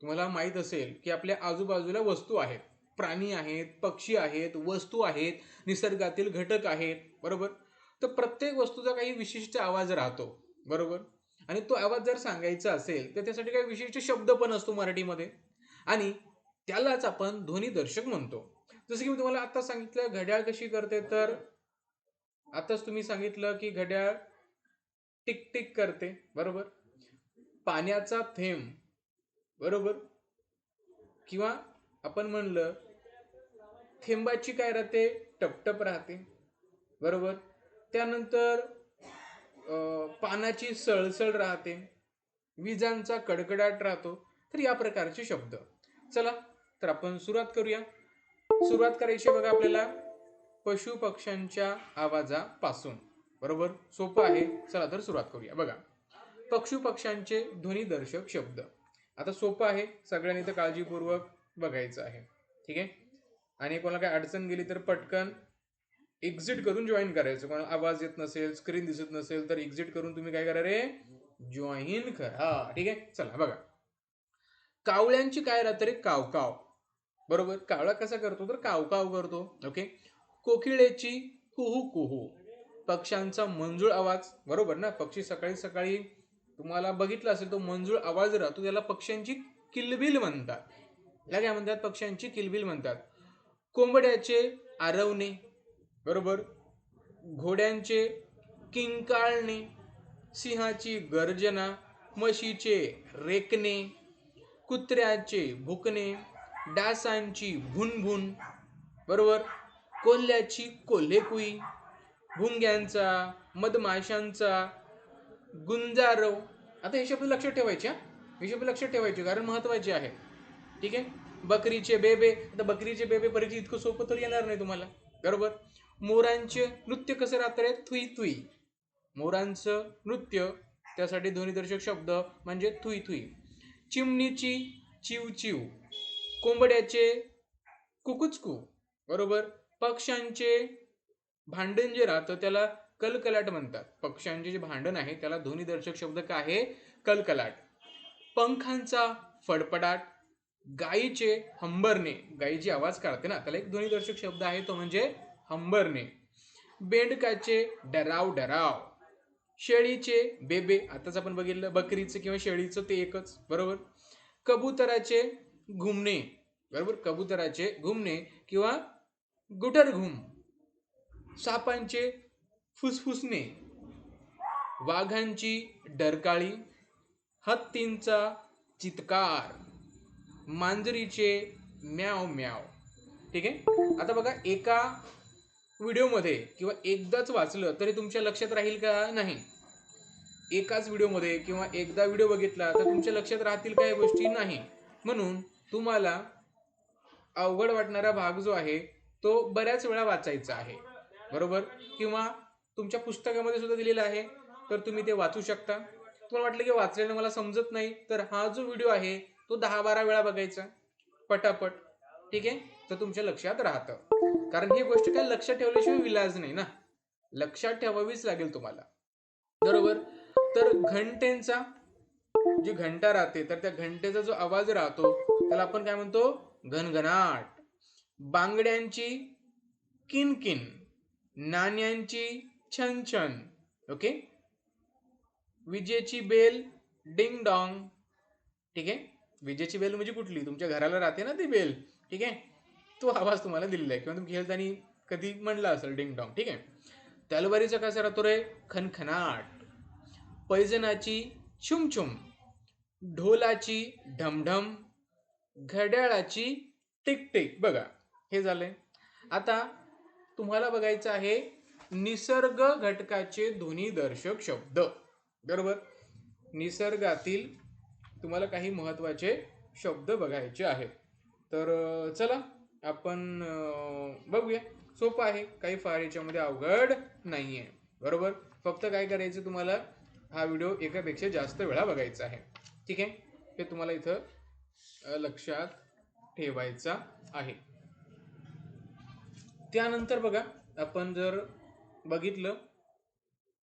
तुम्हाला माहित असेल की आपल्या आजूबाजूला वस्तू आहेत, प्राणी आहेत, पक्षी आहेत, वस्तू आहेत, निसर्गातील घटक आहेत, बरोबर. तर प्रत्येक वस्तूचा काही विशिष्ट आवाज राहतो, बरोबर. आणि तो आवाज जर सांगायचा असेल तर त्यासाठी काही विशिष्ट शब्द पण असतो मराठीमध्ये, आणि त्यालाच आपण ध्वनिदर्शक म्हणतो. जसं की मी तुम्हाला आता सांगितलं घड्याळ कशी करते, तर आताच तुम्ही सांगितलं की घड्याळ टिक टिक करते, बरोबर. पाण्याचा थेंब, बरोबर. किंवा आपण म्हणलं थेंबाची काय राहते, टपटप राहते, बरोबर. त्यानंतर पानाची सळसळ राहते, विजांचा कडकडाट राहतो. तर या प्रकारचे शब्द. चला, तर आपण सुरुवात करूया. सुरुवात करायची बघा आपल्याला पशु पक्ष्यांच्या आवाजापासून, बरोबर. सोपं आहे. चला तर सुरुवात करूया. बघा, पशु पक्ष्यांचे ध्वनिदर्शक शब्द. आता सोपं आहे, सगळ्यांनी तर काळजीपूर्वक बघायचं आहे, ठीक आहे. आणि कोणाला काय अडचण गेली तर पटकन एक्झिट करून जॉईन करायचं. कोणाला आवाज येत नसेल, स्क्रीन दिसत नसेल तर एक्झिट करून तुम्ही काय करा रे, जॉईन करा, ठीक आहे. चला बघा, कावळ्यांची काय राहते रे, कावकाव, बरोबर. कावळा कसा करतो, तर कावकाव करतो, ओके. कोकिळेची कुहू कुहू, पक्ष्यांचा मंजूळ आवाज, बरोबर ना. पक्षी सकाळी सकाळी तुम्हाला बघितलं असेल तो मंजूळ आवाज राहतो, त्याला पक्ष्यांची किलबिल म्हणतात. याला काय म्हणतात, पक्ष्यांची किलबिल म्हणतात. कोंबड्याचे आरवणे, बरोबर. घोड्यांचे किंकाळणे, सिंहाची गर्जना, म्हशीचे रेकणे, कुत्र्याचे भुकणे, डासांची भुनभुन, बरोबर. कोल्ह्याची कोल्हेकुई, भुंग्यांचा, मधमाशांचा गुंजारव. आता हे शब्द लक्षात ठेवायचे, हे शब्द लक्षात ठेवायचे कारण महत्वाचे आहे, ठीक आहे. बकरीचे बेबे. आता बकरीचे बेबे परिचय इतकं सोपं तर येणार नाही तुम्हाला, बरोबर. मोरांचे नृत्य कसं राहतं रे, थुई थुई. मोरांचं नृत्य, त्यासाठी ध्वनिदर्शक शब्द म्हणजे थुई थुई. चिमणीची चिव चिव, कोंबड्याचे कुकुचकू, बरोबर. पक्ष्यांचे भांडण जे राहतं त्याला कलकलाट म्हणतात. पक्ष्यांचे जे भांडण आहे त्याला ध्वनिदर्शक शब्द काय आहे, कलकलाट. पंखांचा फडफडाट, गायीचे हंबरणे, गायीची आवाज काढते ना त्याला एक ध्वनिदर्शक शब्द आहे, तो म्हणजे हंबरणे. बेंडकाचे डराव डराव, शेळीचे बेबे, आताच आपण बघितलं बकरीचं किंवा शेळीचं ते एकच, बरोबर. कबुतराचे घुमणे, बरोबर. कबुतराचे घुमणे किंवा गुटर घुम. सापांचे फुसफुसणे, वाघांची डरकाळी, हत्तींचा चित्कार, मांजरीचे म्याव म्याव, ठीक आहे. आता बघा, एका व्हिडिओमध्ये किंवा एकदाच वाचलं तरी तुमच्या लक्षात राहील का, नाही. एकाच व्हिडिओमध्ये किंवा एकदा व्हिडिओ बघितला तर तुमच्या लक्षात राहतील काही गोष्टी, नाही. म्हणून तुम्हाला अवघड वाटणारा भाग जो आहे तो बऱ्याच वेळा वाचायचा आहे, बरोबर. किंवा तुमच्या पुस्तकामध्ये सुद्धा दिलेला आहे, तर तुम्ही ते वाचू शकता. तुम्हाला वाटलं की वाचल्याने मला समजत नाही, तर हा जो व्हिडिओ आहे तो 10-12 वेळा बघायचा पटापट, ठीक आहे. तर तुमच्या लक्षात राहतं, कारण ही गोष्ट काय लक्षात ठेवल्याशिवाय विलाज नाही ना, लक्षात ठेवावीच लागेल तुम्हाला, बरोबर. तर घंटेचा, जी घंटा राहते तर त्या घंटेचा जो आवाज राहतो त्याला आपण काय म्हणतो, घनघनाट. बांगड्यांची किनकिन, नाण्यांची छनछन, ओके. विजेची बेल डिंग डॉंग, ठीक आहे. विजेची बेल म्हणजे कुठली, तुमच्या घराला राहते ना ती बेल, ठीक आहे. तो आवाज तुम्हाला दिलेला आहे किंवा तुम्ही खेळताना कधी म्हणला असेल डिंग डॉंग, ठीक आहे. तलवारीचा कसा राहतो रे, खनखनाट. पैजनाची छुमछुम, ढोलाची ढमढम, घड्याळाची टिकटिक. बघा, हे झालंय. आता तुम्हाला बघायचं आहे निसर्ग घटकाचे ध्वनिदर्शक शब्द, बरोबर. निसर्गातील तुम्हाला काही महत्वाचे शब्द बघायचे आहेत. तर चला आपण बघूया. सोपं आहे, काही फार याच्यामध्ये अवघड नाहीये, बरोबर. फक्त काय करायचं, तुम्हाला हा व्हिडिओ एकापेक्षा जास्त वेळा बघायचा आहे, ठीक आहे. हे तुम्हाला इथं लक्षात ठेवायचा आहे. त्यानंतर बघा, आपण जर बघितलं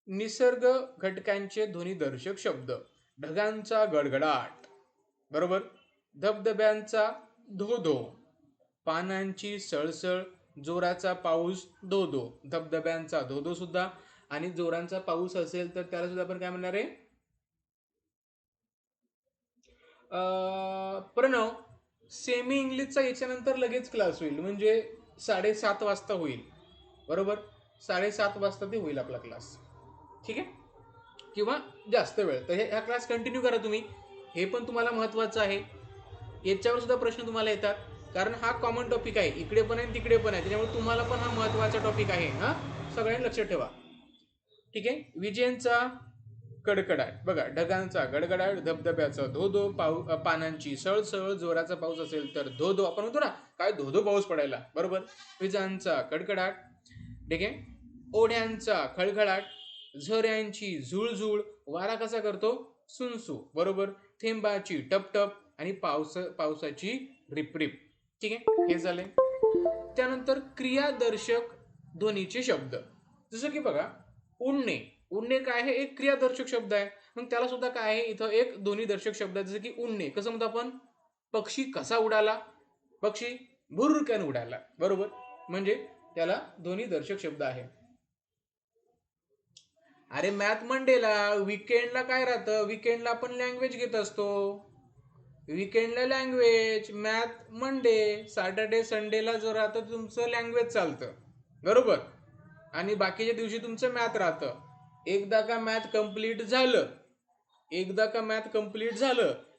निसर्ग घटकांचे ध्वनिदर्शक शब्द, ढगांचा गडगडाट, बरोबर. धबधब्यांचा धो धो, पानांची सळसळ, जोराचा पाऊस धो धो. धबधब्यांचा धो धो सुद्धा आणि जोरांचा पाऊस असेल तर त्याला सुद्धा आपण काय म्हणणार आहे? प्रणव, सेमी इंग्लिशचा याच्यानंतर लगेच क्लास होईल, म्हणजे 7:30 वाजता होईल. बरोबर, 7:30 वाजता ते होईल आपला क्लास. ठीक आहे, किंवा जास्त वेळ. तर हा क्लास कंटिन्यू करा तुम्ही, हे पण तुम्हाला महत्त्वाचं आहे. याच्यावर सुद्धा प्रश्न तुम्हाला येतात, कारण हा कॉमन टॉपिक आहे, इकडे पण आहे तिकडे पण आहे, त्याच्यामुळे तुम्हाला पण हा महत्त्वाचा टॉपिक आहे. हा सगळ्यांनी लक्षात ठेवा. ठीक आहे. विजेंचा कडकडाट, बघा, ढगांचा गडगडाट, धबधब्याचा धो धो, पानांची सळसळ, जोराचा पाऊस असेल तर धो धो. आपण म्हणतो ना, काय धो धो पाऊस पडायला. बरोबर, विजांचा कडकडाट. ठीक आहे. ओढ्यांचा खळखळाट, झऱ्यांची झुळझुळ, वारा कसा करतो? सुनसू. बरोबर, थेंबाची टपटप आणि पावसाची रिपरिप. ठीक आहे, हे झाले. त्यानंतर क्रियादर्शक ध्वनीचे शब्द, जसं की बघा, उडणे. उडणे काय आहे? एक क्रियादर्शक शब्द आहे. मग त्याला सुद्धा काय आहे? इथं एक ध्वनीदर्शक शब्द आहे, जसं की उडणे. कसं म्हणतो आपण? पक्षी कसा उडाला? पक्षी भुरकन उडाला. बरोबर, म्हणजे त्याला ध्वनीदर्शक शब्द आहे. अरे मॅथ मंडेला, वीकेंडला काय राहतं? वीकेंडला आपण लँग्वेज घेत असतो. वीकेंडला लँग्वेज, मॅथ मंडे, सॅटर्डे संडेला जो राहतं तुमचं लँग्वेज चालतं. बरोबर, आणि बाकीच्या दिवशी तुमचं मॅथ राहतं. एकदा का मॅथ कंप्लीट झालं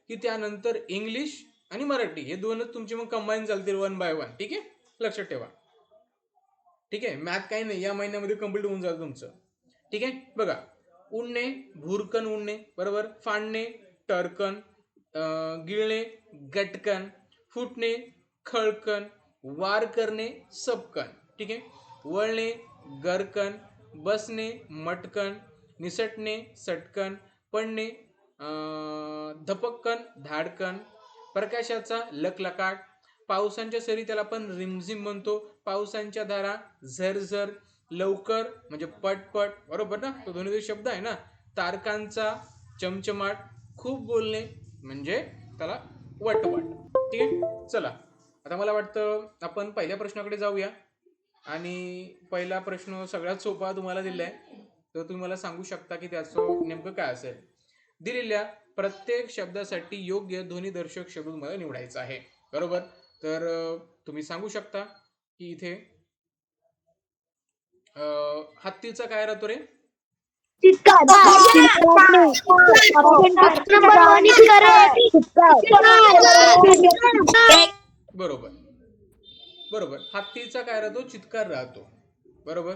की त्यानंतर इंग्लिश आणि मराठी हे दोनच तुमचे मग कंबाईन चालतील 1 by 1. ठीक आहे, लक्षात ठेवा. ठीक आहे, मॅथ काही नाही, या महिन्यामध्ये कंप्लीट होऊन जातं तुमचं. ठीक आहे, बघा, उडणे, भुरकन उडणे. बरोबर, फाडणे, टरकन, गिळणे, गटकन, फुटणे, खळकन, वार करणे, सपकन. ठीक आहे, वळणे, गरकन, बसणे, मटकन, निसटणे, सटकन, पडणे, धपक्कन, धाडकन, प्रकाशाचा लकलकाट, पावसांच्या सरी त्याला आपण रिमझिम म्हणतो, पावसांच्या धारा झरझर, लवकर म्हणजे पटपट. बरोबर ना, तो दोन्ही शब्द आहे ना. तारकांचा चमचमाट, खूप बोलणे म्हणजे त्याला वटवाट. ठीक आहे, चला आता मला वाटतं आपण पहिल्या प्रश्नाकडे जाऊया. आणि पहिला प्रश्न सगळ्यात सोपा तुम्हाला दिलाय, तर तुम्ही मला सांगू शकता की त्याचं नेमकं काय असेल. दिलेल्या प्रत्येक शब्दासाठी योग्य ध्वनीदर्शक शब्द तुम्हाला निवडायचा आहे. बरोबर, तर तुम्ही सांगू शकता की इथे हत्तीचा काय राहतो रे? बरोबर, बरोबर, हत्तीचा काय राहतो? चित्कार राहतो. बरोबर,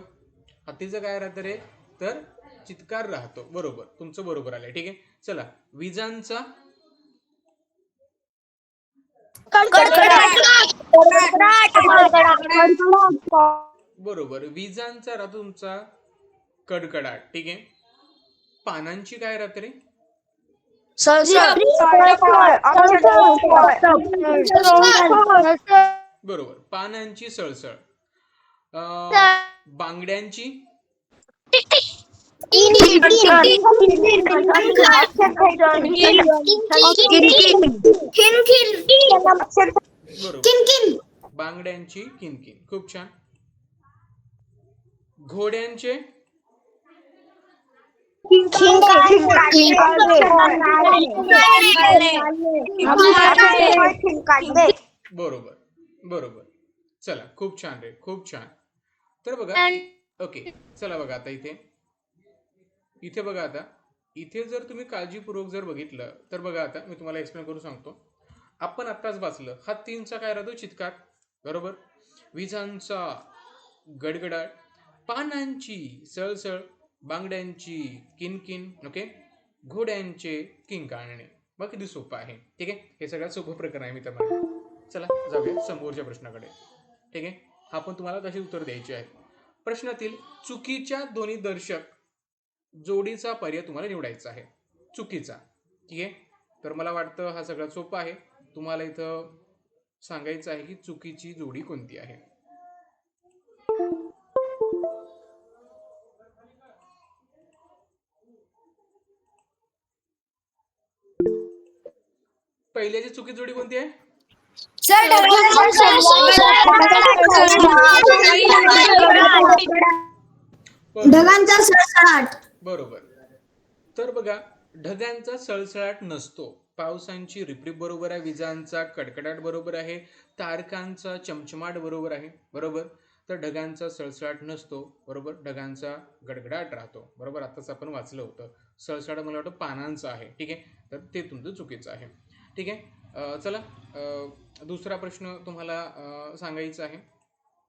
हत्तीचं काय राहतं रे? तर चित्कार राहतो. बरोबर, तुमचं बरोबर आलंय. ठीक आहे, चला, विजांचा बरोबर, विजांचा राहतो तुमचा कडकडाट. ठीक आहे, पानांची काय राहते रे? बरोबर, पानांची सळसळ. बांगड्यांची बरोबर, बांगड्यांची किनकिन. खूप छान. घोड्यांचे बरोबर, बरोबर. चला, खूप छान रे, खूप छान. तर बघा, ओके, चला बघा आता इथे बघा, आता इथे जर तुम्ही काळजीपूर्वक जर बघितलं तर बघा, आता मी तुम्हाला एक्सप्लेन करून सांगतो. आपण आत्ताच वाचलं, हत्तींचा काय राहतो? चित्कार. बरोबर, विजांचा गडगडाट, पानांची सळसळ, बांगड्यांची किनकिन, ओके, घोड्यांचे किंकाळणे. बघ किती सोपं आहे. ठीक आहे, हे सगळ्यात सोपं प्रकरण आहे मी तुम्हाला. चला जाऊया समोरच्या प्रश्नाकडे. ठीक आहे, हा पण तुम्हाला तशी उत्तर द्यायची आहे. प्रश्नातील चुकीच्या ध्वनीदर्शक जोडीचा पर्याय तुम्हाला निवडायचा आहे. चुकीचा. ठीक आहे, तर मला वाटतं हा सगळ्यात सोपा आहे. तुम्हाला इथं सांगायचं आहे की चुकीची जोडी कोणती आहे. पहिल्याची चुकी जोडी कोणती आहे? सर ढगांचा सळसळाट. बरोबर. तर बघा, ढगांचा सळसळाट नसतो, पावसांची रिपरिप बरोबर आहे, विजांचा कडकडाट बरोबर आहे, तारकांचा चमचमाट बरोबर आहे. बरोबर. तर ढगांचा सळसळाट नसतो, बरोबर, ढगांचा गडगडाट राहतो. बरोबर. आताच आपण वाचलं होतं. सळसळाट मला वाटतं पानांचं आहे. ठीक आहे, तर ते तुमचं चुकीचं आहे. ठीक आहे. चला, दुसरा प्रश्न तुम्हाला सांगायचा आहे.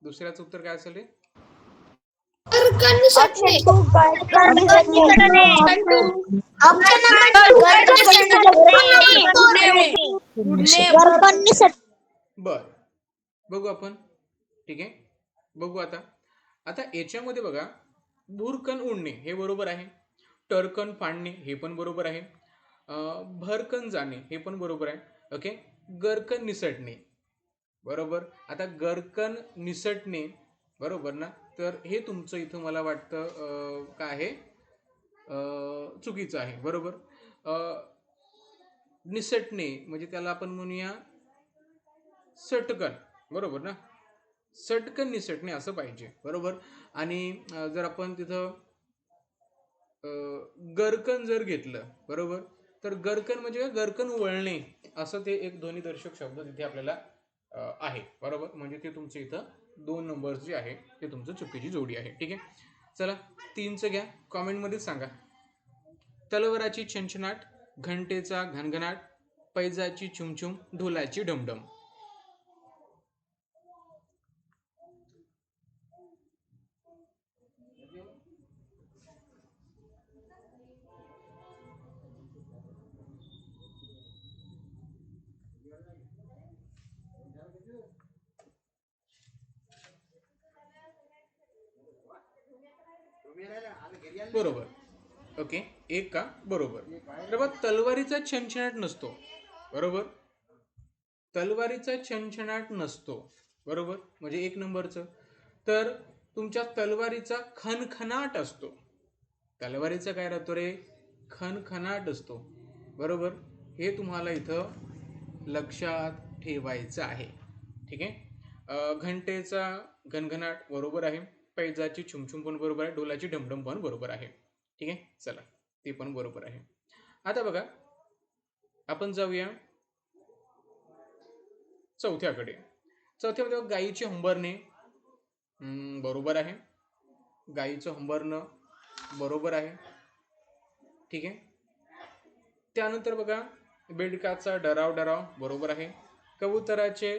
दुसऱ्याचं उत्तर काय असेल? बर, बघू आपण. ठीक आहे, बघू आता. आता याच्यामध्ये बघा, भुरकन उडणे हे बरोबर आहे, टरकन फाडणे हे पण बरोबर आहे, भरकन जाणे हे पण बरोबर आहे. ओके. गरकन निसटणे, बरोबर. आता गरकन निसटणे, बरोबर ना, तर हे तुमचं इथं मला वाटतं काय आहे, चुकीचं आहे. बरोबर. निसटणे म्हणजे त्याला आपण म्हणूया सटकन, बरोबर ना, सटकन निसटणे असं पाहिजे. बरोबर. आणि जर आपण तिथं गरकन जर घेतलं, बरोबर, तर गरकन म्हणजे गरकन वळणे असं ते एक ध्वनिदर्शक शब्द तिथे आपल्याला आहे. बरोबर. म्हणजे ते तुमचं इथं 2 नंबर जे आहे ते तुमचं चुकीची जोडी आहे. ठीक आहे. चला, 3चं घ्या, कॉमेंटमध्ये सांगा. तलवाराची छनछनाट, घंटेचा घनघनाट, पैजाची छुमछुम, ढोलाची डमडम. बरोबर. ओके, एक का बरोबर. तर बघ, तलवारीचा छनछनाट नसतो, बरोबर, तलवारीचा छनछनाट नसतो, बरोबर, म्हणजे 1 नंबरचं. तर तुमच्या तलवारीचा खनखनाट असतो. तलवारीचा काय राहतो रे? खनखनाट असतो. बरोबर. हे तुम्हाला इथं लक्षात ठेवायचं आहे. ठीक आहे. घंटेचा घनघनाट बरोबर आहे, पैजाची छुमछुम पण बरोबर आहे, ढोलाची ढमढम पण बरोबर आहे. ठीक आहे, चला, ते पण बरोबर आहे. आता बघा, आपण जाऊया चौथ्याकडे. चौथ्यामध्ये गायीचे हंबरणे बरोबर आहे, गायीचं हंबरणं बरोबर आहे. ठीक आहे. त्यानंतर बघा, बेडकाचा डराव डराव बरोबर आहे, कबुतराचे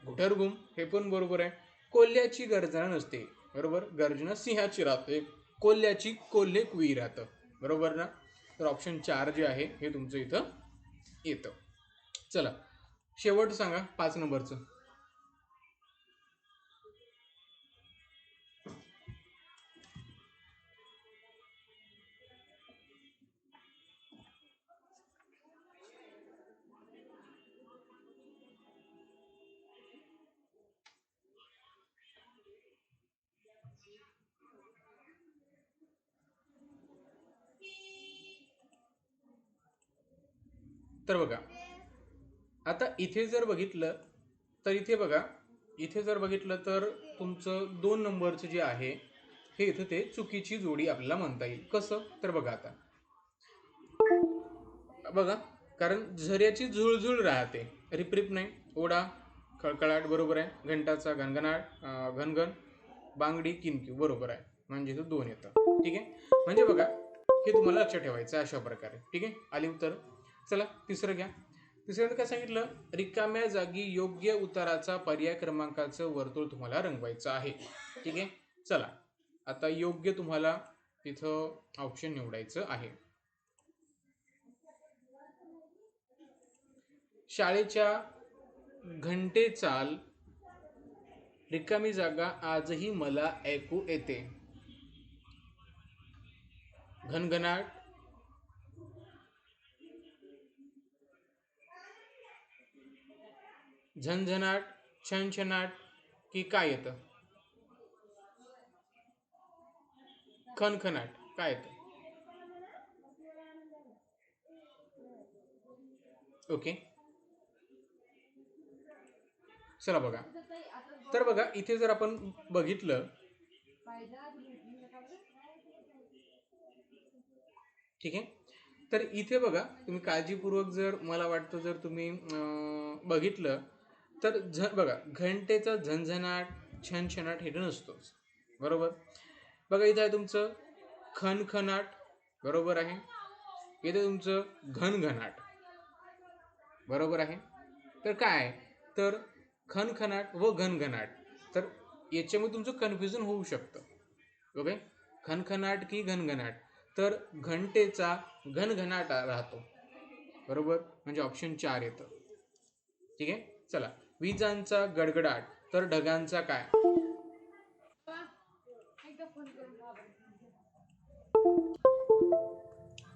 घुटरगुम हे पण बरोबर आहे, कोल्ह्याची गर्जना नसते, बरोबर, गर्जना सिंहाची राहते, कोल्ह्याची कोल्हे कुई राहतं. बरोबर ना. तर ऑप्शन 4 जे आहे हे तुमचं इथं येतं. चला, शेवट सांगा 5 नंबरचं. तर बघा, आता इथे जर बघितलं तर इथे बघा, इथे जर बघितलं तर तुमचं 2 नंबरचं जे आहे हे इथं ते चुकीची जोडी आपल्याला म्हणता येईल. कसं? तर बघा, आता बघा, कारण झऱ्याची झुळझुळ राहते, रिपरिप नाही, ओढा खळखळाट बरोबर आहे, घंटाचा घनघनाट घनघन, बांगडी किनकिव बरोबर आहे, म्हणजे इथं 2 येतं. ठीक आहे. म्हणजे बघा, हे तुम्हाला लक्षात ठेवायचं अशा प्रकारे. ठीक आहे, आली उत्तर. चला, तिसरं घ्या. तिसऱ्यानं काय सांगितलं? रिकाम्या जागी योग्य उताराचा पर्याय क्रमांकाचं वर्तुळ तुम्हाला रंगवायचं आहे. ठीक आहे. चला, आता योग्य तुम्हाला तिथं ऑप्शन निवडायचं आहे. शाळेच्या घंटे चाल, रिकामी जागा आजही मला ऐकू येते, घनघनाट, झणझणाट, छणछणाट, की काय येतं? खनखनाट काय येतं? ओके. चला बघा, तर बघा इथे जर आपण बघितलं, ठीक आहे, तर इथे बघा तुम्ही काळजीपूर्वक जर मला वाटतं जर तुम्ही बघितलं तर बघा घंटेचा झणझणाट छणछणाट हे नसतोच, बरोबर. बघा इथे आहे तुमचं खनखनाट, बरोबर आहे. इथे तुमचं घनघनाट, बरोबर आहे. तर काय आहे, तर खनखनाट व घनघनाट, तर याच्यामध्ये तुमचं कन्फ्युजन होऊ शकतं. ओके, खनखनाट की घनघनाट, तर घंटेचा घनघनाट राहतो, बरोबर, म्हणजे ऑप्शन 4 येतं. ठीक आहे, चला. विजांचा गडगडाट, तर ढगांचा काय?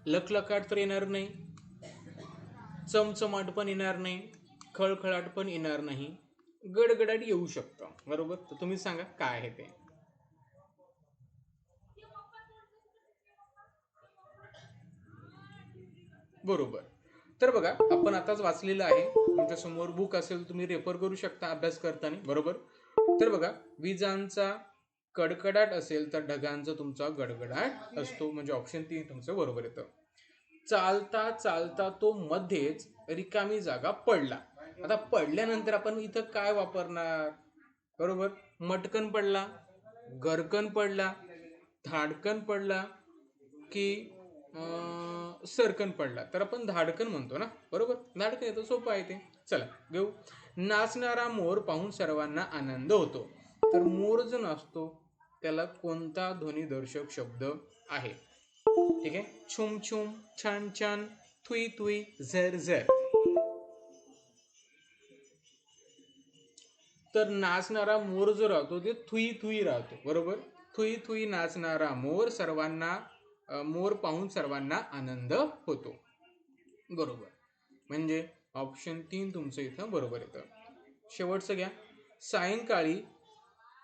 लखलखाट तर येणार नाही, चमचमाट पण येणार नाही, खळखळाट पण येणार नाही, गडगडाट येऊ शकतं, बरोबर. तर तुम्ही सांगा काय आहे ते. बरोबर. तर बघा आपण आताच वाचलेलं आहे, तुमच्या समोर बुक असेल तुम्ही रेफर करू शकता अभ्यास करताना, बरोबर. तर बघा विजांचा कडकडाट असेल तर ढगांचा तुमचा गडगडाट असतो, म्हणजे ऑप्शन 3 तुमचं बरोबर येतं. चालता चालता तो मध्येच रिकामी जागा पडला. आता पडल्यानंतर आपण इथं काय वापरणार, बरोबर. मटकन पडला, गरकन पडला, धाडकन पडला की सरकन पडला, तर आपण धाडकन म्हणतो ना, बरोबर. धाडकन येतं, सोपं आहे ते. चला घेऊ. नाचणारा मोर पाहून सर्वांना आनंद होतो, तर मोर जो नाचतो त्याला कोणता ध्वनिदर्शक शब्द आहे? ठीक आहे, छुम छुम, छान छान, थुई थुई, झर झर. तर नाचणारा मोर जो राहतो ते थुई थुई राहतो, बरोबर. थुई थुई नाचणारा मोर सर्वांना मोर पाहून सर्वांना आनंद होतो, बरोबर. म्हणजे ऑप्शन 3 तुमचं इथं बरोबर येतं. शेवटचं घ्या. सायंकाळी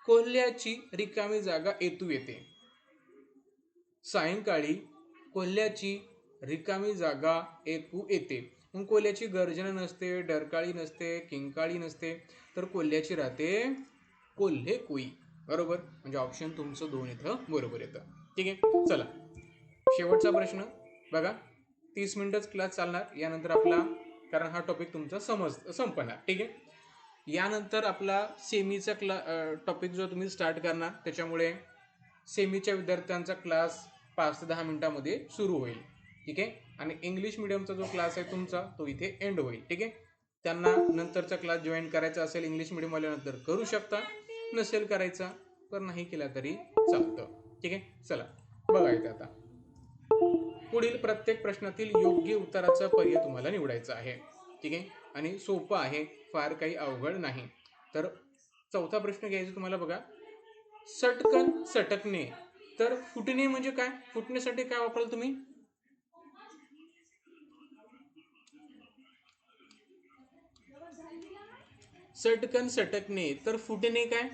कोल्ह्याची रिकामी जागा येतू येते. सायंकाळी कोल्ह्याची रिकामी जागा ऐकू येते. मग कोल्ह्याची गर्जना नसते, डरकाळी नसते, किंकाळी नसते, तर कोल्ह्याची राहते कोल्हे कोई, बरोबर. म्हणजे ऑप्शन तुमचं 2 इथं बरोबर येतं. ठीक आहे, चला शेवटचा प्रश्न बघा. 30 मिनिटच क्लास चालणार यानंतर आपला, कारण हा टॉपिक तुमचा संपणार. ठीक आहे, यानंतर आपला सेमीचा टॉपिक जो तुम्ही स्टार्ट करणार, त्याच्यामुळे सेमीच्या विद्यार्थ्यांचा क्लास 5 ते 10 मिनिटांमध्ये सुरू होईल. ठीक आहे, आणि इंग्लिश मिडियमचा जो क्लास आहे तुमचा तो इथे एंड होईल. ठीक आहे, त्यांना नंतरचा क्लास जॉईन करायचा असेल इंग्लिश मिडियमवाल्यानंतर करू शकता, नसेल करायचा तर नाही केला तरी चालतं. ठीक आहे, चला बघा इथे आता पुढील प्रत्येक प्रश्नातील योग्य उत्तराचा पर्याय तुम्हाला निवडायचा आहे. ठीक आहे, आणि सोपं आहे, फार काही अवघड नाही. तर चौथा प्रश्न घ्यायचा तुम्हाला बघा. सटकन सटकणे, तर फुटणे म्हणजे काय? फुटण्यासाठी काय वापराल तुम्ही? सटकन सटकणे, तर फुटणे काय?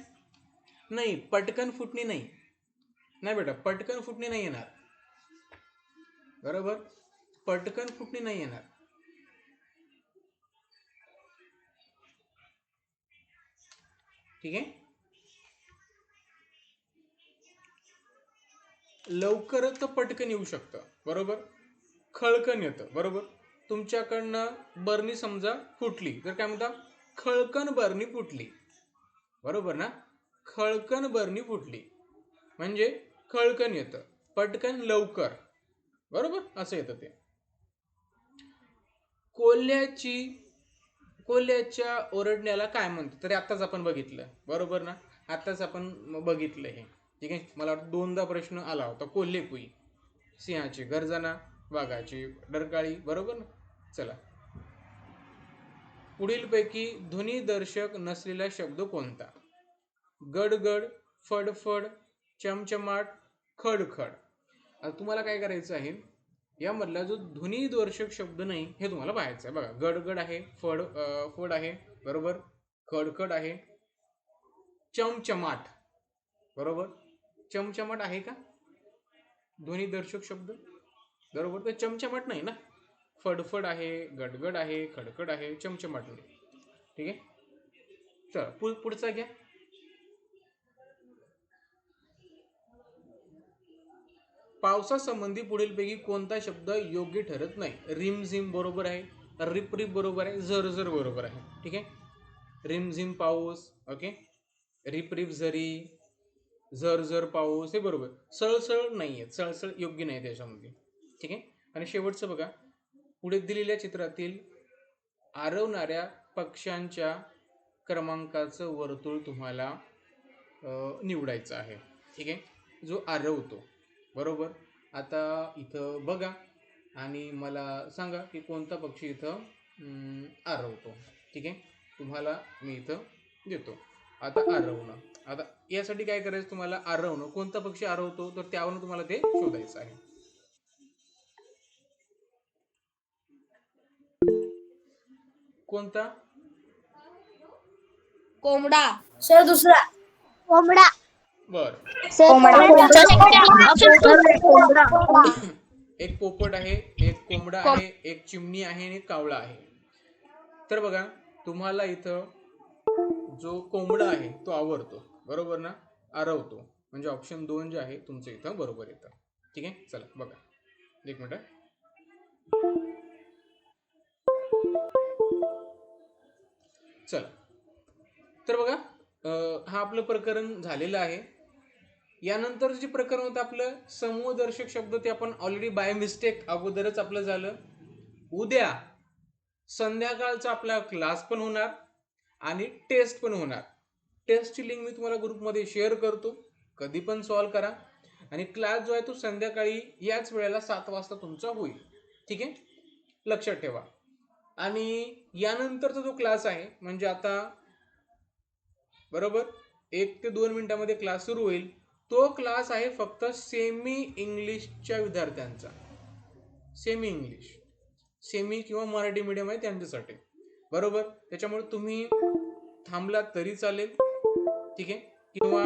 नाही, पटकन फुटणे नाही. नाही बेटा, पटकन फुटणे नाही येणार, बरोबर. पटकन फुटणे नाही येणार. ठीक आहे, लवकर तर पटकन येऊ शकतं, बरोबर. खळकन येतं, बरोबर. तुमच्याकडनं बरणी समजा फुटली तर काय म्हणता? खळकन बरणी फुटली, बरोबर ना. खळकन बरणी फुटली म्हणजे खळकन येतं, पटकन लवकर, बरोबर असं येतं ते. कोल्ह्याची कोल्ह्याच्या ओरडण्याला काय म्हणतो? तरी आत्ताच आपण बघितलं, बरोबर ना. आत्ताच आपण बघितलं हे. ठीक आहे, मला वाटतं 2दा प्रश्न आला होता. कोल्हे कुई, सिंहाची गर्जना, वाघाची डरकाळी, बरोबर ना. चला, पुढीलपैकी ध्वनिदर्शक नसलेला शब्द कोणता? गडगड, फडफड, चमचमाट, खडखड. आता तुम्हाला काय करायचं आहे, यामधला जो ध्वनिदर्शक शब्द नाही हे तुम्हाला पाहायचं आहे. बघा, गडगड आहे, फड आहे, बरोबर. खडखड आहे, चमचमाट, बरोबर. चमचमाट आहे का ध्वनिदर्शक शब्द? बरोबर, तर चमचमाट नाही ना. फडफड आहे, गडगड आहे, खडखड आहे, चमचमाट नाही. ठीक आहे, चला पुढचा घ्या. पावसासंबंधी पुढीलपैकी कोणता शब्द योग्य ठरत नाही? रिमझिम बरोबर आहे, रिपरिप बरोबर आहे, झरझर बरोबर आहे. ठीक आहे, रिमझिम पाऊस, ओके, रिपरिप झरी, झरझर पाऊस हे बरोबर. सळसळ नाही आहे, सळसळ योग्य नाही त्याच्यामध्ये. ठीक आहे, आणि शेवटचं बघा, पुढे दिलेल्या चित्रातील आरवणाऱ्या पक्ष्यांच्या क्रमांकाचं वर्तुळ तुम्हाला निवडायचं आहे. ठीक आहे, जो आरवतो, बरोबर. आता इथं बघा आणि मला सांगा की कोणता पक्षी इथं आरवतो. ठीक आहे, तुम्हाला मी इथं देतो. आता आरवणं, आता यासाठी काय करायचं तुम्हाला, आरवणं कोणता पक्षी आरवतो तर त्यावरून तुम्हाला ते शोधायचं आहे. कोणता? कोंबडा. सर दुसरा. कोंबडा. बर, एक पोपट आहे, एक कोंबडा आहे, एक चिमणी आहे आणि एक कावळा आहे. तर बघा, तुम्हाला इथं जो कोंबडा आहे तो आवडतो, बरोबर ना, आरवतो, म्हणजे ऑप्शन 2 जे आहे तुमचं इथं बरोबर येतं. ठीक आहे, चला बघा, एक मिनिट. चला, तर बघा, हा आपलं प्रकरण झालेलं आहे. यानंतर जे प्रकरण होतं आपलं समूहदर्शक शब्द, ते आपण ऑलरेडी बाय मिस्टेक अगोदरच आपलं झालं. उद्या संध्याकाळचा आपला क्लास पण होणार आणि टेस्ट पण होणार. टेस्टची लिंक मी तुम्हाला ग्रुपमध्ये शेअर करतो, कधी पण सॉल्व करा. आणि क्लास जो आहे तो संध्याकाळी याच वेळेला 7 वाजता तुमचा होईल. ठीक आहे, लक्षात ठेवा. आणि यानंतरचा जो क्लास आहे, म्हणजे आता बरोबर 1 ते 2 मिनिटांमध्ये क्लास सुरू होईल, तो क्लास आहे फक्त सेमी इंग्लिशच्या विद्यार्थ्यांचा. सेमी इंग्लिश, सेमी किंवा मराठी मीडियम आहे त्यांच्यासाठी, बरोबर. त्याच्यामुळे तुम्ही थांबलात तरी चालेल, ठीक आहे, किंवा